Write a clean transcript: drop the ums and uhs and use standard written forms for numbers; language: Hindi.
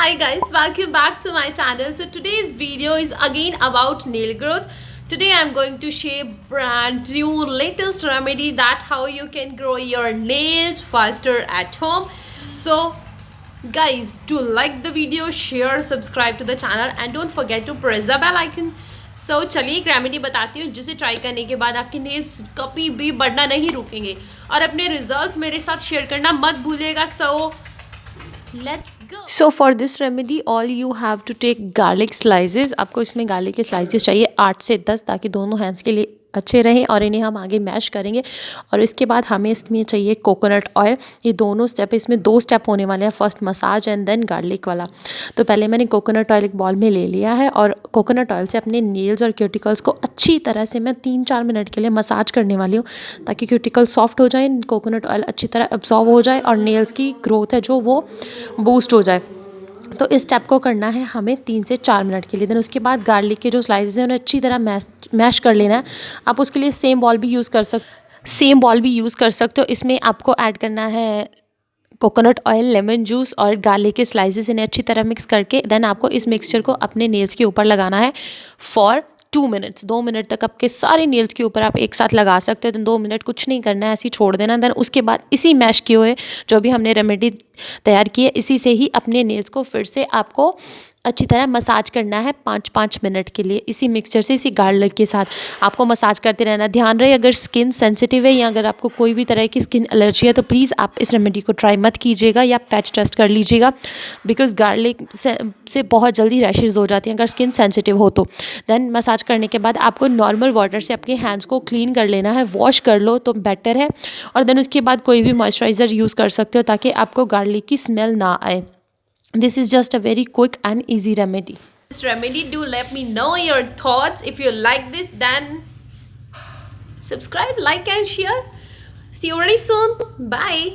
Hi guys, welcome back to my channel. So today's video is again about nail growth. Today I'm going to share brand new latest remedy that how you can grow your nails faster at home. So guys, do like the video, share, subscribe to the channel and don't forget to press the bell icon. So चलिए एक रेमेडी बताती हूँ जिसे ट्राई करने के बाद आपके नेल्स कभी भी बढ़ना नहीं रुकेंगे और अपने रिजल्ट्स मेरे साथ शेयर करना मत भूलिएगा. So let's go. So for this remedy all you have to take garlic slices. आपको इसमें गार्लिक के स्लाइसेस चाहिए 8 से 10 ताकि दोनों हैंड्स के लिए अच्छे रहें और इन्हें हम आगे मैश करेंगे. और इसके बाद हमें इसमें चाहिए कोकोनट ऑयल. ये दोनों स्टेप इसमें 2 स्टेप होने वाले हैं, first massage and then garlic वाला. तो पहले मैंने कोकोनट ऑयल एक बॉल में ले लिया है और कोकोनट ऑयल से अपने नेल्स और क्यूटिकल्स को अच्छी तरह से मैं 3-4 मिनट के लिए मसाज करने वाली हूँ ताकि क्यूटिकल सॉफ्ट हो जाए, कोकोनट ऑयल अच्छी तरह एब्जॉर्ब हो जाए और नेल्स की ग्रोथ है जो वो बूस्ट हो जाए. तो इस स्टेप को करना है हमें 3 से 4 मिनट के लिए. देन उसके बाद गार्लिक के जो स्लाइसेस हैं उन्हें अच्छी तरह मैश कर लेना है. आप उसके लिए सेम बॉल भी यूज़ कर सकते हो. इसमें आपको ऐड करना है कोकोनट ऑयल, लेमन जूस और गार्लिक के स्लाइसेस. इन्हें अच्छी तरह मिक्स करके देन आपको इस मिक्सचर को अपने नेल्स के ऊपर लगाना है फॉर 2 मिनट्स. 2 मिनट तक आपके सारे नेल्स के ऊपर आप एक साथ लगा सकते हो. देन 2 मिनट कुछ नहीं करना है, ऐसे ही छोड़ देना. देन उसके बाद इसी मैश किए हुए जो भी हमने रेमेडी तैयार की है इसी से ही अपने नेल्स को फिर से आपको अच्छी तरह मसाज करना है 5-5 मिनट के लिए. इसी मिक्सचर से, इसी गार्लिक के साथ आपको मसाज करते रहना. ध्यान रहे अगर स्किन सेंसिटिव है या अगर आपको कोई भी तरह की स्किन एलर्जी है तो प्लीज़ आप इस रेमेडी को ट्राई मत कीजिएगा या पैच टेस्ट कर लीजिएगा बिकॉज गार्लिक से बहुत जल्दी रैशेज़ हो जाती हैं अगर स्किन सेंसिटिव हो तो. देन मसाज करने के बाद आपको नॉर्मल वाटर से अपने हैंड्स को क्लीन कर लेना है, वॉश कर लो तो बेटर है. और देन उसके बाद कोई भी मॉइस्चराइज़र यूज़ कर सकते हो ताकि आपको गार्लिक की स्मेल ना आए. This is just a very quick and easy remedy. This remedy, do let me know your thoughts. If you like this, then subscribe, like and share. See you very soon. Bye.